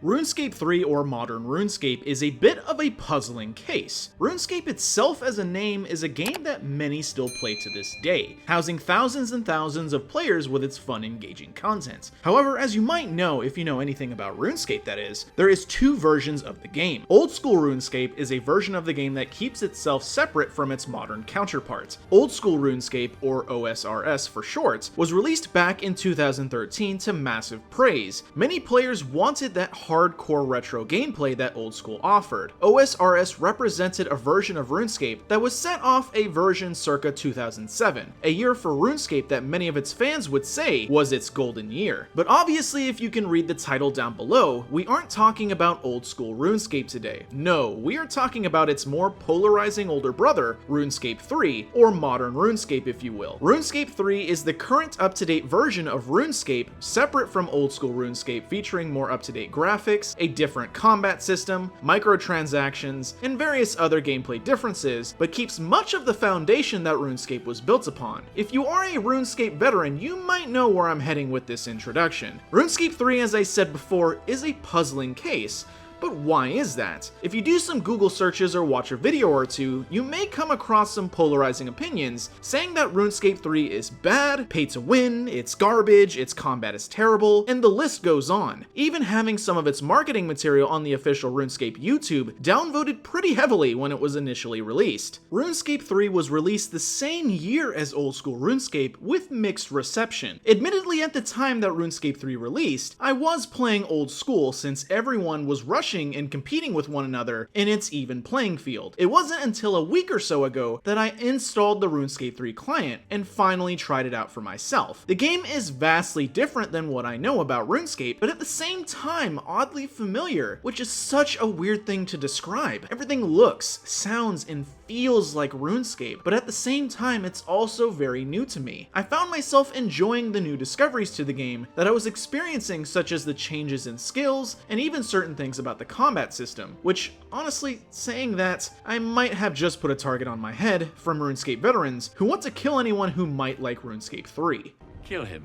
RuneScape 3 or Modern RuneScape is a bit of a puzzling case. RuneScape itself as a name is a game that many still play to this day, housing thousands and thousands of players with its fun, engaging content. However, as you might know if you know anything about RuneScape that is, there is two versions of the game. Old school RuneScape is a version of the game that keeps itself separate from its modern counterparts. Old school RuneScape, or OSRS for short, was released back in 2013 to massive praise. Many players wanted that hardcore retro gameplay that old school offered. OSRS represented a version of RuneScape that was set off a version circa 2007, a year for RuneScape that many of its fans would say was its golden year. But obviously, if you can read the title down below, we aren't talking about old school RuneScape today. No, we are talking about its more polarizing older brother, RuneScape 3, or modern RuneScape if you will. RuneScape 3 is the current up-to-date version of RuneScape, separate from old school RuneScape, featuring more up-to-date graphics, a different combat system, microtransactions, and various other gameplay differences, but keeps much of the foundation that RuneScape was built upon. If you are a RuneScape veteran, you might know where I'm heading with this introduction. RuneScape 3, as I said before, is a puzzling case. But why is that? If you do some Google searches or watch a video or two, you may come across some polarizing opinions saying that RuneScape 3 is bad, pay to win, it's garbage, its combat is terrible, and the list goes on. Even having some of its marketing material on the official RuneScape YouTube downvoted pretty heavily when it was initially released. RuneScape 3 was released the same year as old school RuneScape with mixed reception. Admittedly, at the time that RuneScape 3 released, I was playing old school since everyone was rushing and competing with one another in its even playing field. It wasn't until a week or so ago that I installed the RuneScape 3 client and finally tried it out for myself. The game is vastly different than what I know about RuneScape, but at the same time oddly familiar, which is such a weird thing to describe. Everything looks, sounds, and feels like RuneScape, but at the same time it's also very new to me. I found myself enjoying the new discoveries to the game that I was experiencing, such as the changes in skills and even certain things about the combat system, which honestly, saying that, I might have just put a target on my head from RuneScape veterans who want to kill anyone who might like RuneScape 3. Kill him.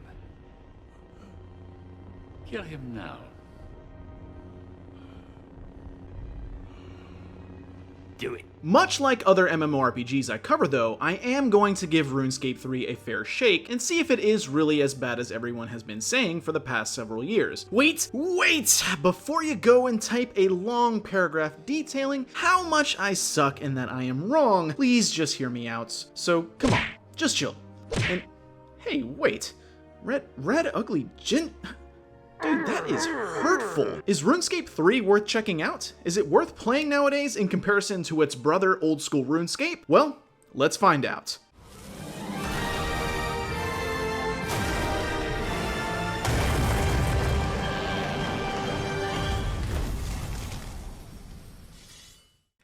Kill him now. Do it. Much like other MMORPGs I cover though, I am going to give RuneScape 3 a fair shake and see if it is really as bad as everyone has been saying for the past several years. Wait! Before you go and type a long paragraph detailing how much I suck and that I am wrong, please just hear me out. So come on, just chill. And hey, wait. Red ugly gin... Dude, that is hurtful. Is RuneScape 3 worth checking out? Is it worth playing nowadays in comparison to its brother old school RuneScape? Well, let's find out.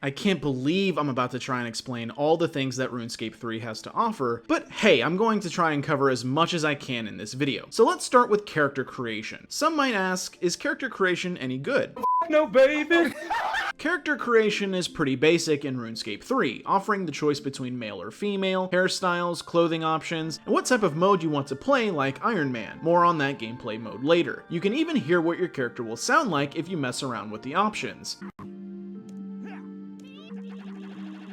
I can't believe I'm about to try and explain all the things that RuneScape 3 has to offer, but hey, I'm going to try and cover as much as I can in this video. So let's start with character creation. Some might ask, is character creation any good? No, baby! Character creation is pretty basic in RuneScape 3, offering the choice between male or female, hairstyles, clothing options, and what type of mode you want to play like Iron Man. More on that gameplay mode later. You can even hear what your character will sound like if you mess around with the options.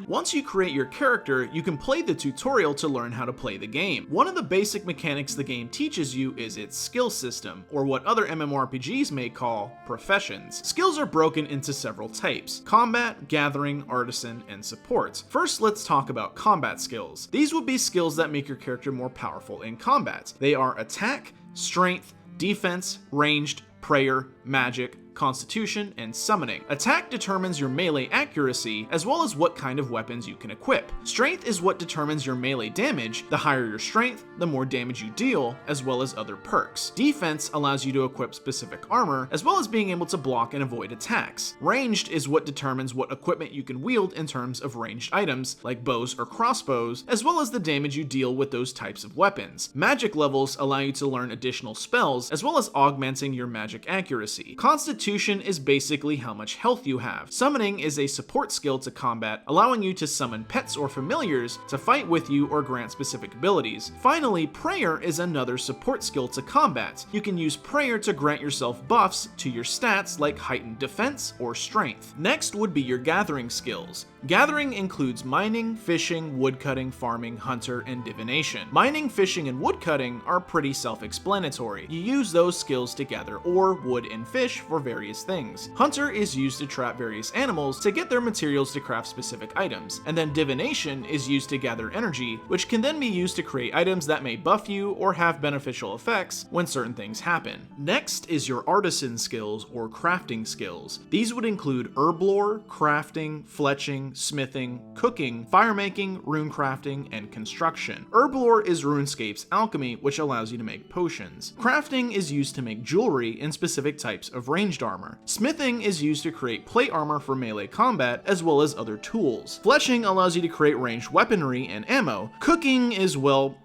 Once you create your character, you can play the tutorial to learn how to play the game. One of the basic mechanics the game teaches you is its skill system, or what other MMORPGs may call professions. Skills are broken into several types: combat, gathering, artisan, and support. First, let's talk about combat skills. These would be skills that make your character more powerful in combat. They are attack, strength, defense, ranged, prayer, magic, constitution, and summoning. Attack determines your melee accuracy, as well as what kind of weapons you can equip. Strength is what determines your melee damage. The higher your strength, the more damage you deal, as well as other perks. Defense allows you to equip specific armor, as well as being able to block and avoid attacks. Ranged is what determines what equipment you can wield in terms of ranged items, like bows or crossbows, as well as the damage you deal with those types of weapons. Magic levels allow you to learn additional spells, as well as augmenting your magic magic accuracy. Constitution is basically how much health you have. Summoning is a support skill to combat, allowing you to summon pets or familiars to fight with you or grant specific abilities. Finally, prayer is another support skill to combat. You can use prayer to grant yourself buffs to your stats like heightened defense or strength. Next would be your gathering skills. Gathering includes mining, fishing, woodcutting, farming, hunter, and divination. Mining, fishing, and woodcutting are pretty self-explanatory. You use those skills to gather ore, wood, and fish for various things. Hunter is used to trap various animals to get their materials to craft specific items, and then divination is used to gather energy, which can then be used to create items that may buff you or have beneficial effects when certain things happen. Next is your artisan skills or crafting skills. These would include herb lore, crafting, fletching, smithing, cooking, firemaking, rune crafting, and construction. Herb lore is Runescape's alchemy, which allows you to make potions. Crafting is used to make jewelry in specific types of ranged armor. Smithing is used to create plate armor for melee combat, as well as other tools. Fletching allows you to create ranged weaponry and ammo. Cooking is, well,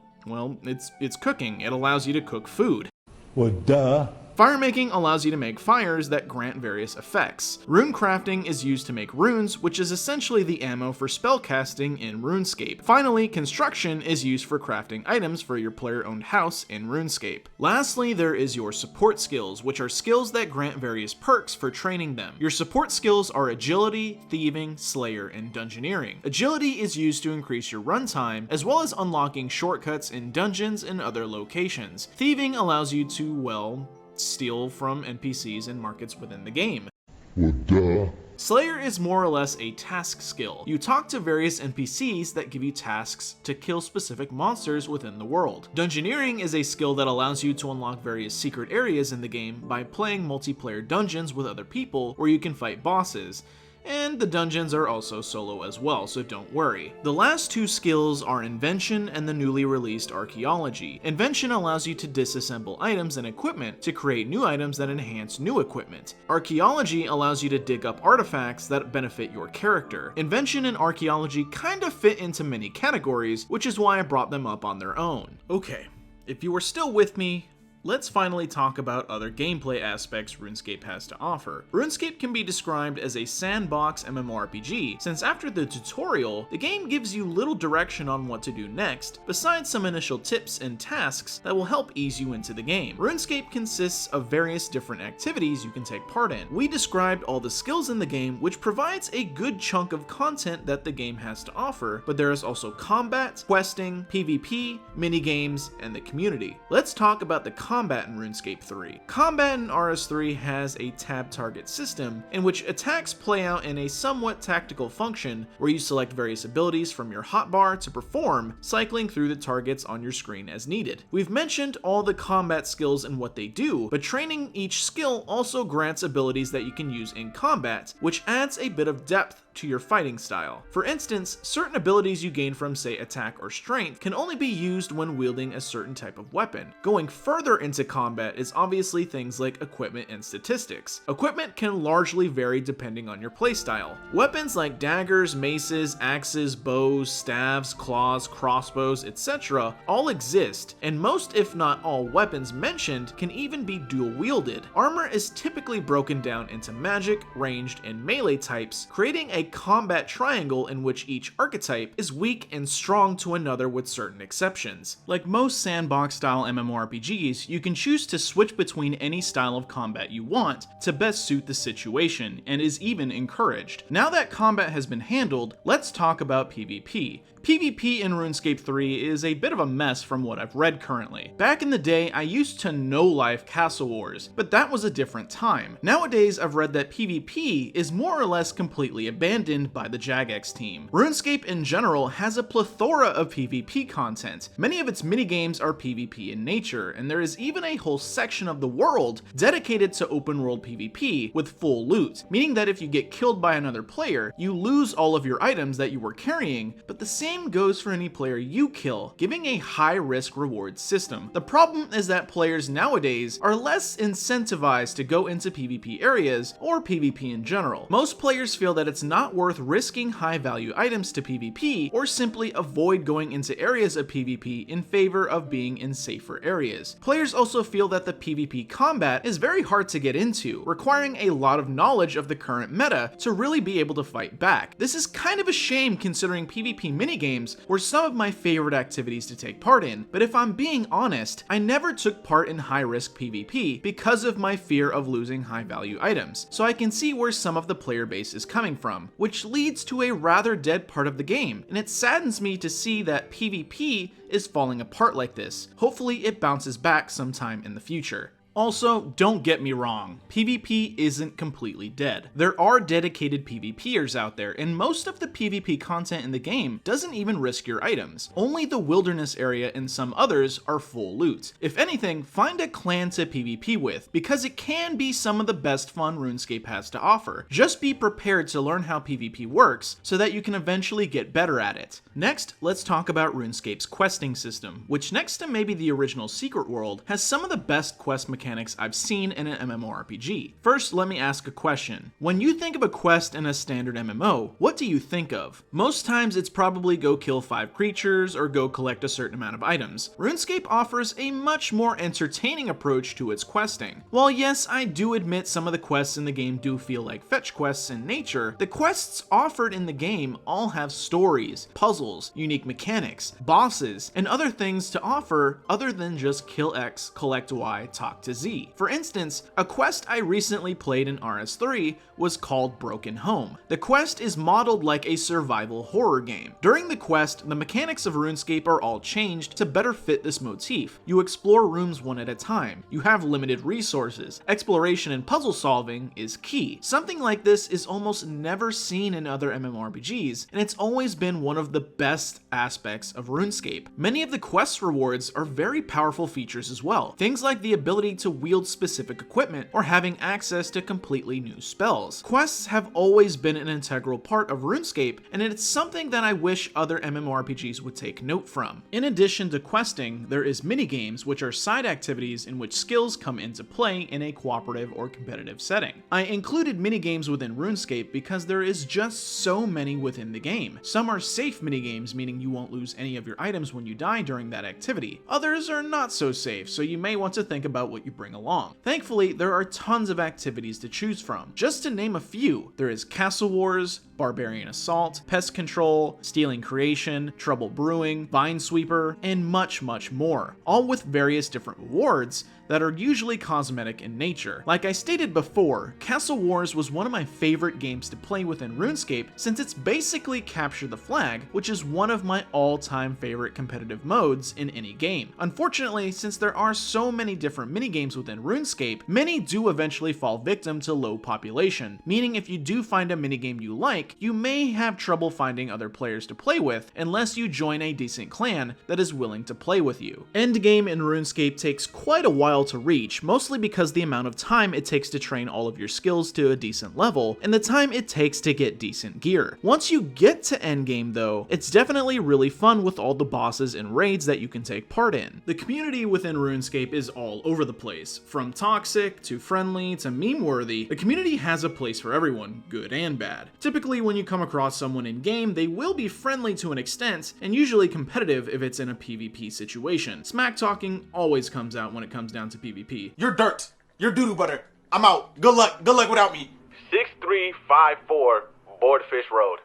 it's cooking. It allows you to cook food. Well, duh. Firemaking allows you to make fires that grant various effects. Rune crafting is used to make runes, which is essentially the ammo for spellcasting in RuneScape. Finally, construction is used for crafting items for your player-owned house in RuneScape. Lastly, there is your support skills, which are skills that grant various perks for training them. Your support skills are agility, thieving, slayer, and dungeoneering. Agility is used to increase your runtime, as well as unlocking shortcuts in dungeons and other locations. Thieving allows you to, well, steal from NPCs and markets within the game. Well, duh. Slayer is more or less a task skill. You talk to various NPCs that give you tasks to kill specific monsters within the world. Dungeoneering is a skill that allows you to unlock various secret areas in the game by playing multiplayer dungeons with other people where you can fight bosses. And the dungeons are also solo as well, so don't worry. The last two skills are Invention and the newly released Archaeology. Invention allows you to disassemble items and equipment to create new items that enhance new equipment. Archaeology allows you to dig up artifacts that benefit your character. Invention and Archaeology kind of fit into many categories, which is why I brought them up on their own. Okay, if you are still with me, let's finally talk about other gameplay aspects RuneScape has to offer. RuneScape can be described as a sandbox MMORPG, since after the tutorial, the game gives you little direction on what to do next, besides some initial tips and tasks that will help ease you into the game. RuneScape consists of various different activities you can take part in. We described all the skills in the game, which provides a good chunk of content that the game has to offer, but there is also combat, questing, PvP, minigames, and the community. Let's talk about the combat in RuneScape 3. Combat in RS3 has a tab target system in which attacks play out in a somewhat tactical function where you select various abilities from your hotbar to perform, cycling through the targets on your screen as needed. We've mentioned all the combat skills and what they do, but training each skill also grants abilities that you can use in combat, which adds a bit of depth to your fighting style. For instance, certain abilities you gain from, say, attack or strength can only be used when wielding a certain type of weapon. Going further into combat is obviously things like equipment and statistics. Equipment can largely vary depending on your playstyle. Weapons like daggers, maces, axes, bows, staves, claws, crossbows, etc. all exist, and most if not all weapons mentioned can even be dual wielded. Armor is typically broken down into magic, ranged, and melee types, creating a combat triangle in which each archetype is weak and strong to another with certain exceptions. Like most sandbox-style MMORPGs, you can choose to switch between any style of combat you want to best suit the situation, and is even encouraged. Now that combat has been handled, let's talk about PvP. PvP in RuneScape 3 is a bit of a mess from what I've read currently. Back in the day, I used to no-life Castle Wars, but that was a different time. Nowadays, I've read that PvP is more or less completely abandoned by the Jagex team. RuneScape in general has a plethora of PvP content. Many of its minigames are PvP in nature, and there is even a whole section of the world dedicated to open world PvP with full loot, meaning that if you get killed by another player, you lose all of your items that you were carrying, but the same goes for any player you kill, giving a high risk reward system. The problem is that players nowadays are less incentivized to go into PvP areas or PvP in general. Most players feel that it's not not worth risking high value items to PvP, or simply avoid going into areas of PvP in favor of being in safer areas. Players also feel that the PvP combat is very hard to get into, requiring a lot of knowledge of the current meta to really be able to fight back. This is kind of a shame considering PvP minigames were some of my favorite activities to take part in, but if I'm being honest, I never took part in high-risk PvP because of my fear of losing high-value items, so I can see where some of the player base is coming from, which leads to a rather dead part of the game, and it saddens me to see that PvP is falling apart like this. Hopefully it bounces back sometime in the future. Also, don't get me wrong, PvP isn't completely dead. There are dedicated PvPers out there, and most of the PvP content in the game doesn't even risk your items. Only the wilderness area and some others are full loot. If anything, find a clan to PvP with, because it can be some of the best fun RuneScape has to offer. Just be prepared to learn how PvP works, so that you can eventually get better at it. Next, let's talk about RuneScape's questing system, which next to maybe the original Secret World, has some of the best quest mechanics I've seen in an MMORPG. First, let me ask a question. When you think of a quest in a standard MMO, what do you think of? Most times it's probably go kill 5 creatures or go collect a certain amount of items. RuneScape offers a much more entertaining approach to its questing. While yes, I do admit some of the quests in the game do feel like fetch quests in nature, the quests offered in the game all have stories, puzzles, unique mechanics, bosses, and other things to offer other than just kill X, collect Y, talk to Z. For instance, a quest I recently played in RS3 was called Broken Home. The quest is modeled like a survival horror game. During the quest, the mechanics of RuneScape are all changed to better fit this motif. You explore rooms one at a time. You have limited resources. Exploration and puzzle solving is key. Something like this is almost never seen in other MMORPGs, and it's always been one of the best aspects of RuneScape. Many of the quest rewards are very powerful features as well. Things like the ability to wield specific equipment or having access to completely new spells. Quests have always been an integral part of RuneScape, and it's something that I wish other MMORPGs would take note from. In addition to questing, there is minigames, which are side activities in which skills come into play in a cooperative or competitive setting. I included minigames within RuneScape because there is just so many within the game. Some are safe minigames, meaning you won't lose any of your items when you die during that activity. Others are not so safe, so you may want to think about what you bring along. Thankfully, there are tons of activities to choose from. Just to name a few, there is Castle Wars, Barbarian Assault, Pest Control, Stealing Creation, Trouble Brewing, Vine Sweeper, and much, much more, all with various different rewards that are usually cosmetic in nature. Like I stated before, Castle Wars was one of my favorite games to play within RuneScape since it's basically capture the flag, which is one of my all-time favorite competitive modes in any game. Unfortunately, since there are so many different minigames within RuneScape, many do eventually fall victim to low population, meaning if you do find a minigame you like, you may have trouble finding other players to play with unless you join a decent clan that is willing to play with you. Endgame in RuneScape takes quite a while to reach, mostly because the amount of time it takes to train all of your skills to a decent level, and the time it takes to get decent gear. Once you get to endgame though, it's definitely really fun with all the bosses and raids that you can take part in. The community within RuneScape is all over the place. From toxic, to friendly, to meme-worthy, the community has a place for everyone, good and bad. Typically when you come across someone in game, they will be friendly to an extent, and usually competitive if it's in a PvP situation. Smack talking always comes out when it comes down to PvP. You're dirt. You're doo-doo butter. I'm out. Good luck. Good luck without me. 6354 Boardfish Road.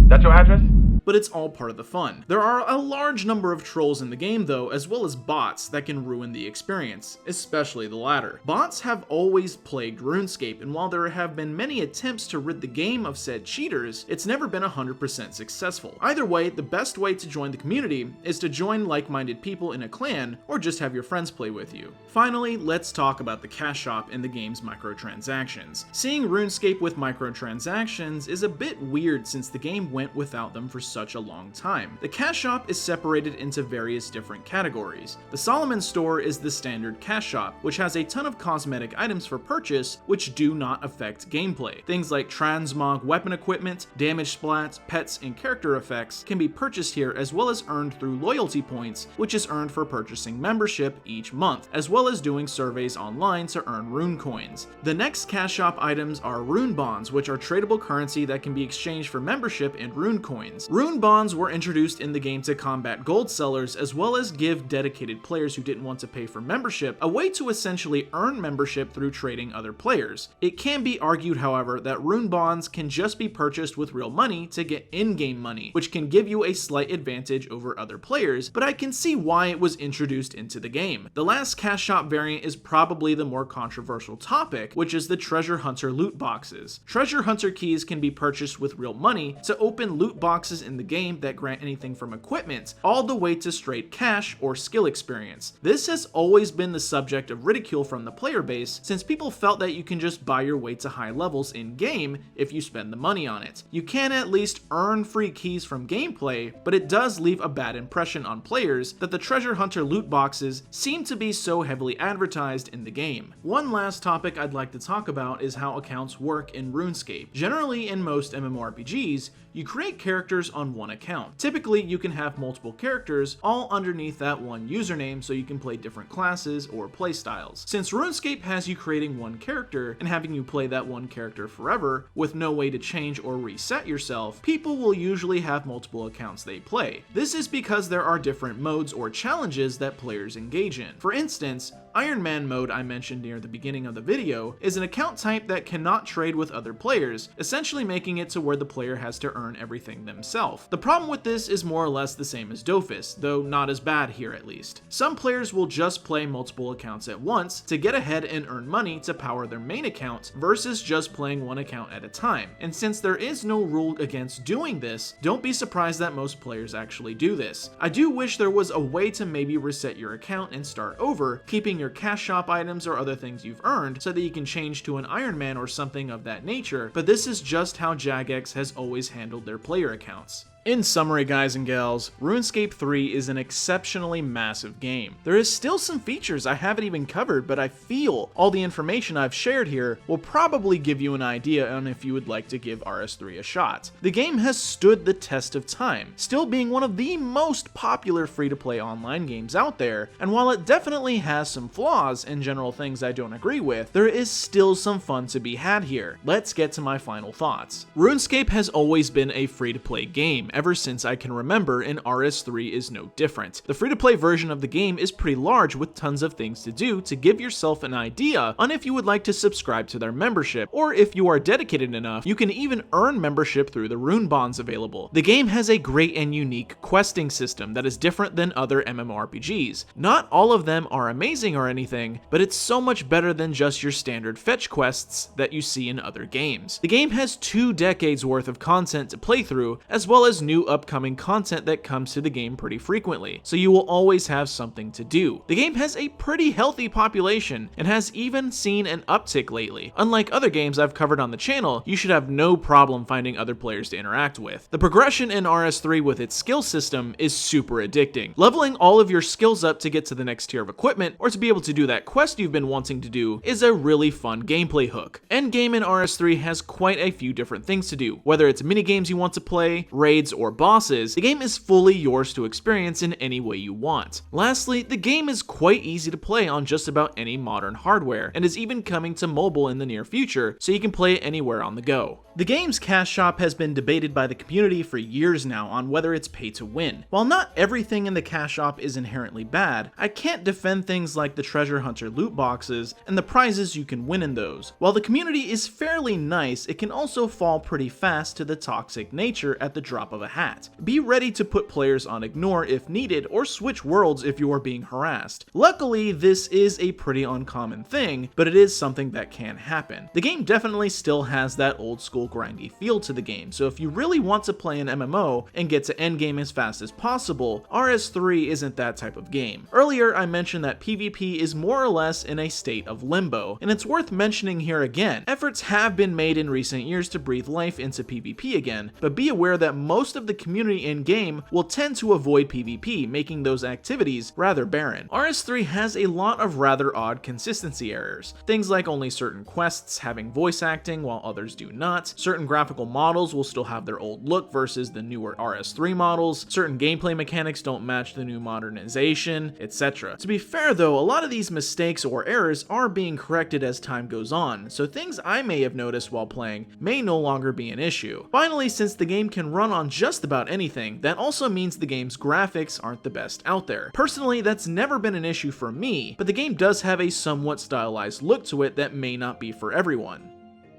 That's your address? But it's all part of the fun. There are a large number of trolls in the game though, as well as bots that can ruin the experience, especially the latter. Bots have always plagued RuneScape, and while there have been many attempts to rid the game of said cheaters, it's never been 100% successful. Either way, the best way to join the community is to join like-minded people in a clan, or just have your friends play with you. Finally, let's talk about the cash shop and the game's microtransactions. Seeing RuneScape with microtransactions is a bit weird since the game went without them for such a long time. The cash shop is separated into various different categories. The Solomon store is the standard cash shop, which has a ton of cosmetic items for purchase which do not affect gameplay. Things like transmog weapon equipment, damage splats, pets, and character effects can be purchased here, as well as earned through loyalty points, which is earned for purchasing membership each month, as well as doing surveys online to earn rune coins. The next cash shop items are rune bonds, which are tradable currency that can be exchanged for membership and rune coins. Rune bonds were introduced in the game to combat gold sellers, as well as give dedicated players who didn't want to pay for membership a way to essentially earn membership through trading other players. It can be argued, however, that rune bonds can just be purchased with real money to get in-game money, which can give you a slight advantage over other players, but I can see why it was introduced into the game. The last cash shop variant is probably the more controversial topic, which is the treasure hunter loot boxes. Treasure hunter keys can be purchased with real money to open loot boxes in the game that grant anything from equipment all the way to straight cash or skill experience. This has always been the subject of ridicule from the player base, since people felt that you can just buy your way to high levels in game if you spend the money on it. You can at least earn free keys from gameplay, but it does leave a bad impression on players that the treasure hunter loot boxes seem to be so heavily advertised in the game. One last topic I'd like to talk about is how accounts work in RuneScape. Generally, in most MMORPGs, you create characters on one account. Typically, you can have multiple characters all underneath that one username so you can play different classes or playstyles. Since RuneScape has you creating one character and having you play that one character forever with no way to change or reset yourself, people will usually have multiple accounts they play. This is because there are different modes or challenges that players engage in. For instance, Iron Man mode I mentioned near the beginning of the video is an account type that cannot trade with other players, essentially making it to where the player has to earn everything themselves. The problem with this is more or less the same as Dofus, though not as bad here at least. Some players will just play multiple accounts at once to get ahead and earn money to power their main account versus just playing one account at a time. And since there is no rule against doing this, don't be surprised that most players actually do this. I do wish there was a way to maybe reset your account and start over, keeping your cash shop items or other things you've earned so that you can change to an Iron Man or something of that nature, but this is just how Jagex has always handled their player accounts. In summary, guys and gals, RuneScape 3 is an exceptionally massive game. There is still some features I haven't even covered, but I feel all the information I've shared here will probably give you an idea on if you would like to give RS3 a shot. The game has stood the test of time, still being one of the most popular free-to-play online games out there, and while it definitely has some flaws and general things I don't agree with, there is still some fun to be had here. Let's get to my final thoughts. RuneScape has always been a free-to-play game, ever since I can remember, and RS3 is no different. The free-to-play version of the game is pretty large with tons of things to do to give yourself an idea on if you would like to subscribe to their membership, or if you are dedicated enough, you can even earn membership through the rune bonds available. The game has a great and unique questing system that is different than other MMORPGs. Not all of them are amazing or anything, but it's so much better than just your standard fetch quests that you see in other games. The game has 2 decades worth of content to play through, as well as new upcoming content that comes to the game pretty frequently, so you will always have something to do. The game has a pretty healthy population and has even seen an uptick lately. Unlike other games I've covered on the channel, you should have no problem finding other players to interact with. The progression in RS3 with its skill system is super addicting. Leveling all of your skills up to get to the next tier of equipment, or to be able to do that quest you've been wanting to do, is a really fun gameplay hook. Endgame in RS3 has quite a few different things to do, whether it's minigames you want to play, raids, or bosses. The game is fully yours to experience in any way you want. Lastly, the game is quite easy to play on just about any modern hardware, and is even coming to mobile in the near future, so you can play it anywhere on the go. The game's cash shop has been debated by the community for years now on whether it's pay to win. While not everything in the cash shop is inherently bad, I can't defend things like the treasure hunter loot boxes and the prizes you can win in those. While the community is fairly nice, it can also fall pretty fast to the toxic nature at the drop of a hat. Be ready to put players on ignore if needed, or switch worlds if you are being harassed. Luckily, this is a pretty uncommon thing, but it is something that can happen. The game definitely still has that old school grindy feel to the game, so if you really want to play an MMO and get to endgame as fast as possible, RS3 isn't that type of game. Earlier, I mentioned that PvP is more or less in a state of limbo, and it's worth mentioning here again. Efforts have been made in recent years to breathe life into PvP again, but be aware that most most of the community in-game will tend to avoid PvP, making those activities rather barren. RS3 has a lot of rather odd consistency errors. Things like only certain quests having voice acting while others do not, certain graphical models will still have their old look versus the newer RS3 models, certain gameplay mechanics don't match the new modernization, etc. To be fair though, a lot of these mistakes or errors are being corrected as time goes on, so things I may have noticed while playing may no longer be an issue. Finally, since the game can run on just about anything, that also means the game's graphics aren't the best out there. Personally, that's never been an issue for me, but the game does have a somewhat stylized look to it that may not be for everyone.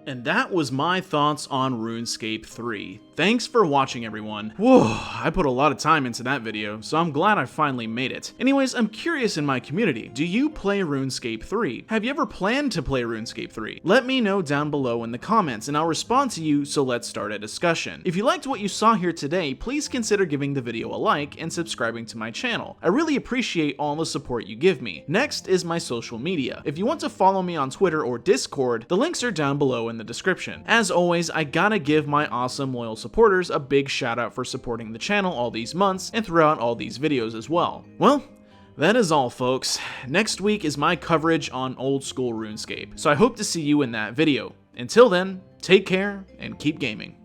And that was my thoughts on RuneScape 3. Thanks for watching, everyone. Whoa, I put a lot of time into that video, so I'm glad I finally made it. Anyways, I'm curious in my community, do you play RuneScape 3? Have you ever planned to play RuneScape 3? Let me know down below in the comments and I'll respond to you, so let's start a discussion. If you liked what you saw here today, please consider giving the video a like and subscribing to my channel. I really appreciate all the support you give me. Next is my social media. If you want to follow me on Twitter or Discord, the links are down below in the description. As always, I gotta give my awesome loyal supporters a big shout out for supporting the channel all these months and throughout all these videos as well. Well, that is all, folks. Next week is my coverage on old school RuneScape, so I hope to see you in that video. Until then, take care and keep gaming.